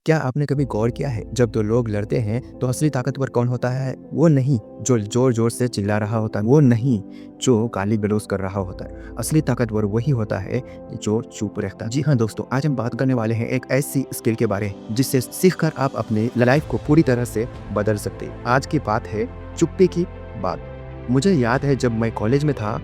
क्या आपने कभी गौर किया है, जब दो लोग लड़ते हैं तो असली ताकतवर कौन होता है? वो नहीं जो जोर जोर से चिल्ला रहा होता है, वो नहीं जो गाली गलौज कर रहा होता है। असली ताकतवर वही होता है जो चुप रहता है। जी हाँ दोस्तों, आज हम बात करने वाले हैं एक ऐसी स्किल के बारे में जिससे सीखकर आप अपनी लाइफ को पूरी तरह से बदल सकते हैं। आज की बात है चुप्पी की बात। मुझे याद है जब मैं कॉलेज में था,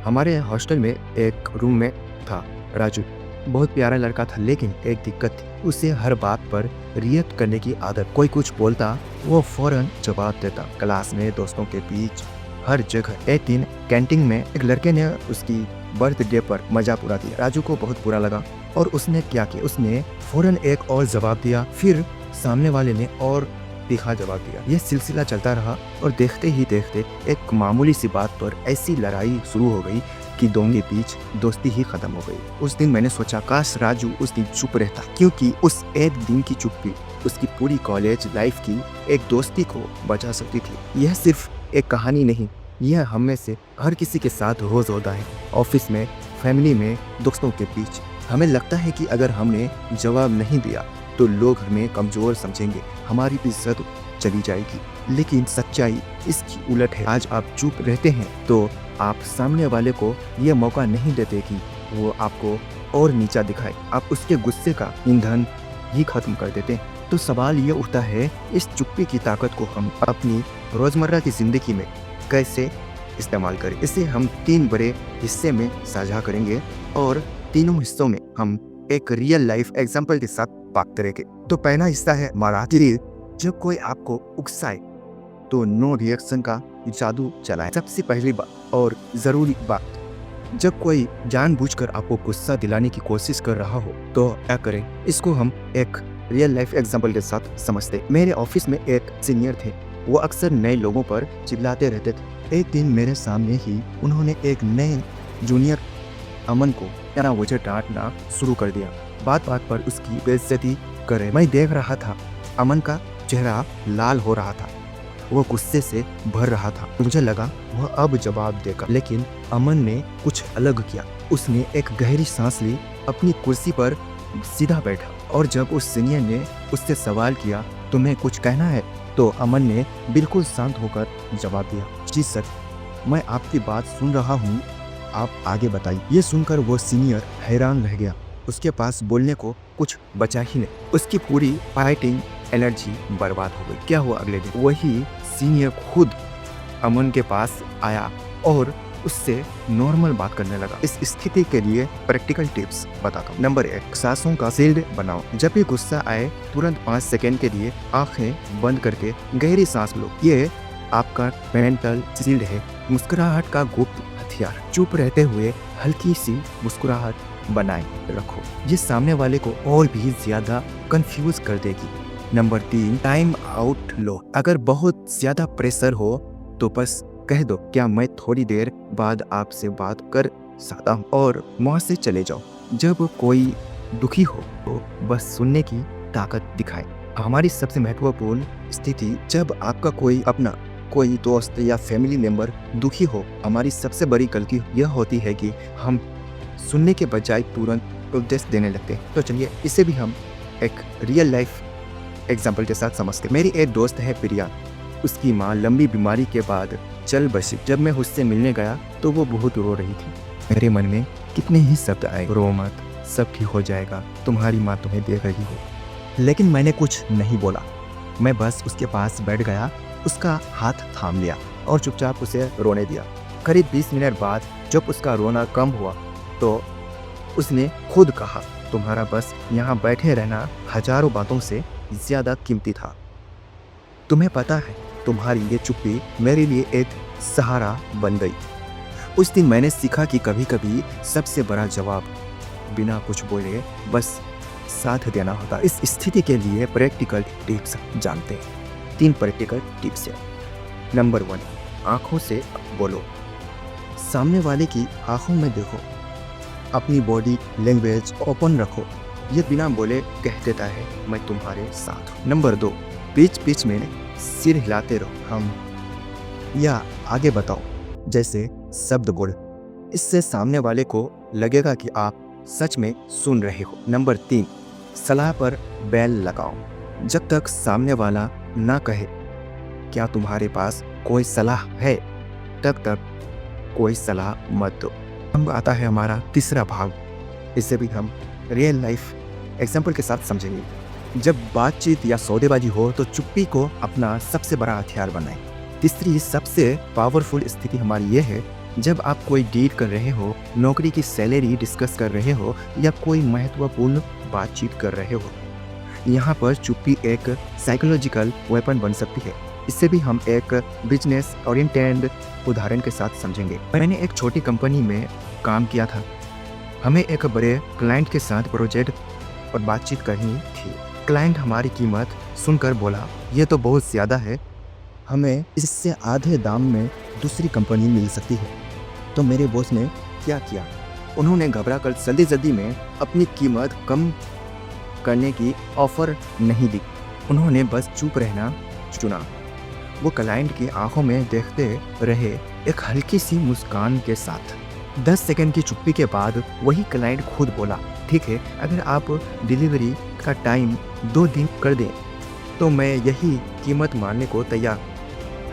हमारे हॉस्टल में एक रूम में था राजू। बहुत प्यारा लड़का था, लेकिन एक दिक्कत थी, उसे हर बात पर रिएक्ट करने की आदत। कोई कुछ बोलता वो फौरन जवाब देता। क्लास में, दोस्तों के बीच, हर जगह। एक दिन कैंटीन में एक लड़के ने उसकी बर्थडे पर मजाक उड़ा दिया। राजू को बहुत बुरा लगा और उसने क्या किया, उसने फौरन एक और जवाब दिया। फिर सामने वाले ने और तीखा जवाब दिया। यह सिलसिला चलता रहा और देखते ही देखते एक मामूली सी बात पर ऐसी लड़ाई शुरू हो गई कि दोनों के बीच दोस्ती ही खत्म हो गई। उस दिन मैंने सोचा काश राजू उस दिन चुप रहता, क्योंकि उस एक दिन की चुप्पी उसकी पूरी कॉलेज लाइफ की एक दोस्ती को बचा सकती थी। यह सिर्फ एक कहानी नहीं, यह हम में से हर किसी के साथ रोज होता है। ऑफिस में, फैमिली में, दोस्तों के बीच। हमें लगता है कि अगर हमने जवाब नहीं दिया तो लोग हमें कमजोर समझेंगे, हमारी इज्जत चली जाएगी। लेकिन सच्चाई इसकी उलट है। आज आप चुप रहते हैं तो आप सामने वाले को यह मौका नहीं देते कि वो आपको और नीचा दिखाए। आप उसके गुस्से का ईंधन ही खत्म कर देते हैं। तो सवाल ये उठता है, इस चुप्पी की ताकत को हम अपनी रोजमर्रा की जिंदगी में कैसे इस्तेमाल करें? इसे हम 3 बड़े हिस्से में साझा करेंगे और तीनों हिस्सों में हम एक रियल लाइफ एग्जाम्पल के साथ बात करेंगे। तो पहला हिस्सा है महाराज। जब कोई आपको उकसाए तो नो रिएक्शन का जादू चलाएं। सबसे पहली बात और जरूरी बात, जब कोई जानबूझकर आपको गुस्सा दिलाने की कोशिश कर रहा हो तो क्या करें? इसको हम एक रियल लाइफ एग्जांपल के साथ समझते। मेरे ऑफिस में एक सीनियर थे, वो अक्सर नए लोगों पर चिल्लाते रहते थे। एक दिन मेरे सामने ही उन्होंने एक नए जूनियर अमन को याना वजह डांटना शुरू कर दिया। बात बात पर उसकी बेइज्जती करे। मैं देख रहा था, अमन का चेहरा लाल हो रहा था, वो गुस्से से भर रहा था। मुझे लगा वह अब जवाब देगा, लेकिन अमन ने कुछ अलग किया। उसने एक गहरी सांस ली, अपनी कुर्सी पर सीधा बैठा और जब उस सीनियर ने उससे सवाल किया, तुम्हें कुछ कहना है? तो अमन ने बिल्कुल शांत होकर जवाब दिया, जी सर, मैं आपकी बात सुन रहा हूँ, आप आगे बताइए। ये सुनकर वो सीनियर हैरान रह गया। उसके पास बोलने को कुछ बचा ही नहीं। उसकी पूरी फाइटिंग एनर्जी बर्बाद हो गई। क्या हुआ अगले दिन? वही सीनियर खुद अमन के पास आया और उससे नॉर्मल बात करने लगा। इस स्थिति के लिए प्रैक्टिकल टिप्स बताता हूँ। नंबर 1, सांसों का शील्ड बनाओ। जब भी गुस्सा आए तुरंत 5 सेकेंड के लिए आंखें बंद करके गहरी सांस लो। ये आपका मेंटल शील्ड है, मुस्कुराहट का गुप्त हथियार। चुप रहते हुए हल्की सी मुस्कुराहट बनाए रखो, ये सामने वाले को और भी ज्यादा कंफ्यूज कर देगी। नंबर 3, टाइम आउट लो। अगर बहुत ज्यादा प्रेशर हो तो बस कह दो, क्या मैं थोड़ी देर बाद आपसे बात कर सकता हूँ, और वहाँ से चले जाओ। जब कोई दुखी हो तो बस सुनने की ताकत दिखाए। हमारी सबसे महत्वपूर्ण स्थिति, जब आपका कोई अपना, कोई दोस्त या फैमिली मेंबर दुखी हो, हमारी सबसे बड़ी गलती यह होती है कि हम सुनने के बजाय तुरंत उपदेश देने लगते हैं। तो चलिए इसे भी हम एक रियल लाइफ एग्जाम्पल के साथ समझते। मेरी एक दोस्त है प्रिया, उसकी माँ लंबी बीमारी के बाद चल बसी। जब मैं उससे मिलने गया तो वो बहुत रो रही थी। मेरे मन में कितने ही शब्द आए, रो मत, सब ठीक हो जाएगा, तुम्हारी माँ तुम्हें देख रही हो। लेकिन मैंने कुछ नहीं बोला। मैं बस उसके पास बैठ गया, उसका हाथ थाम लिया और चुपचाप उसे रोने दिया। करीब 20 मिनट बाद जब उसका रोना कम हुआ तो उसने खुद कहा, तुम्हारा बस यहाँ बैठे रहना हजारों बातों से ज्यादा कीमती था। तुम्हें पता है, तुम्हारी ये चुप्पी मेरे लिए एक सहारा बन गई। उस दिन मैंने सीखा कि कभी कभी सबसे बड़ा जवाब बिना कुछ बोले बस साथ देना होता। इस स्थिति के लिए प्रैक्टिकल टिप्स जानते हैं। 3 प्रैक्टिकल टिप्स है। नंबर 1, आंखों से बोलो। सामने वाले की आंखों में देखो, अपनी बॉडी लैंग्वेज ओपन रखो। ये बिना बोले कह देता है, मैं तुम्हारे साथ हूँ। नंबर 2, बीच बीच में सिर हिलाते रहो, हम या आगे बताओ जैसे शब्द बोल। इससे सामने वाले को लगेगा कि आप सच में सुन रहे हो। नंबर 3, सलाह पर बैल लगाओ जब तक सामने वाला ना कहे क्या तुम्हारे पास कोई सलाह है, तब तक कोई सलाह मत दो। अब आता है हमारा तीसरा भाग। इसे भी हम रियल लाइफ एग्जाम्पल के साथ समझेंगे। जब बातचीत या सौदेबाजी हो तो चुप्पी को अपना सबसे बड़ा हथियार बनाएं। तीसरी सबसे पावरफुल स्थिति हमारी ये है जब आप कोई डील कर रहे हो, नौकरी की सैलरी डिस्कस कर रहे हो या कोई महत्वपूर्ण बातचीत कर रहे हो। यहाँ पर चुप्पी एक साइकोलॉजिकल वेपन बन सकती है। इससे भी हम एक बिजनेस ओरिएंटेड उदाहरण के साथ समझेंगे। मैंने एक छोटी कंपनी में काम किया था। हमें एक बड़े क्लाइंट के साथ प्रोजेक्ट और बातचीत करनी थी। क्लाइंट हमारी कीमत सुनकर बोला, ये तो बहुत ज़्यादा है, हमें इससे आधे दाम में दूसरी कंपनी मिल सकती है। तो मेरे बॉस ने क्या किया, उन्होंने घबराकर जल्दी में अपनी कीमत कम करने की ऑफर नहीं दी। उन्होंने बस चुप रहना चुना। वो क्लाइंट की आंखों में देखते रहे, एक हल्की सी मुस्कान के साथ। 10 सेकंड की चुप्पी के बाद वही क्लाइंट खुद बोला, ठीक है, अगर आप डिलीवरी का टाइम 2 दिन कर दें तो मैं यही कीमत मानने को तैयार।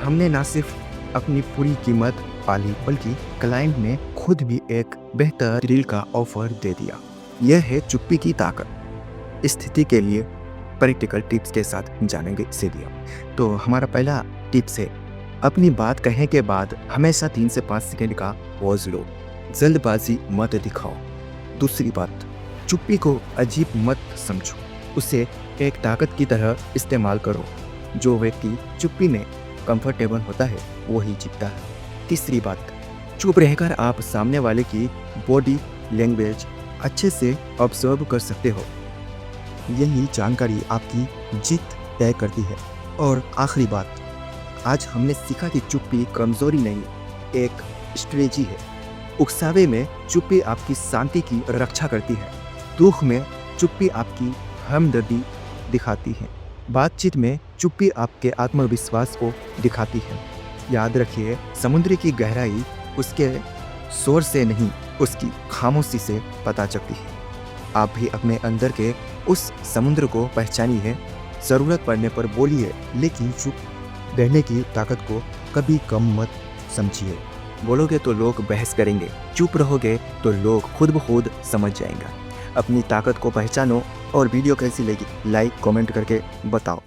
हमने ना सिर्फ अपनी पूरी कीमत पाली बल्कि क्लाइंट ने खुद भी एक बेहतर डील का ऑफर दे दिया। यह है चुप्पी की ताकत। स्थिति के लिए प्रैक्टिकल टिप्स के साथ जानेंगे इसीलिए। तो हमारा पहला टिप्स है, अपनी बात कहने के बाद हमेशा 3 से 5 सेकंड का पॉज लो। जल्दबाजी मत दिखाओ। दूसरी बात, चुप्पी को अजीब मत समझो, उसे एक ताकत की तरह इस्तेमाल करो। जो व्यक्ति चुप्पी में कंफर्टेबल होता है वही जीतता है। तीसरी बात, चुप रहकर आप सामने वाले की बॉडी लैंग्वेज अच्छे से ऑब्जर्व कर सकते हो। यही जानकारी आपकी जीत तय करती है। और आखिरी बात, आज हमने सीखा कि चुप्पी कमजोरी नहीं, एक स्ट्रेटजी है। उकसावे में चुप्पी आपकी शांति की रक्षा करती है। दुख में चुप्पी आपकी हमदर्दी दिखाती है। बातचीत में चुप्पी आपके आत्मविश्वास को दिखाती है। याद रखिए, समुद्र की गहराई उसके शोर से नहीं, उसकी खामोशी से पता चलती है। आप भी अपने अंदर के उस समुद्र को पहचानिए। ज़रूरत पड़ने पर बोलिए, लेकिन चुप रहने की ताकत को कभी कम मत समझिए। बोलोगे तो लोग बहस करेंगे, चुप रहोगे तो लोग खुद ब खुद समझ जाएंगे। अपनी ताकत को पहचानो। और वीडियो कैसी लगी लाइक कमेंट करके बताओ।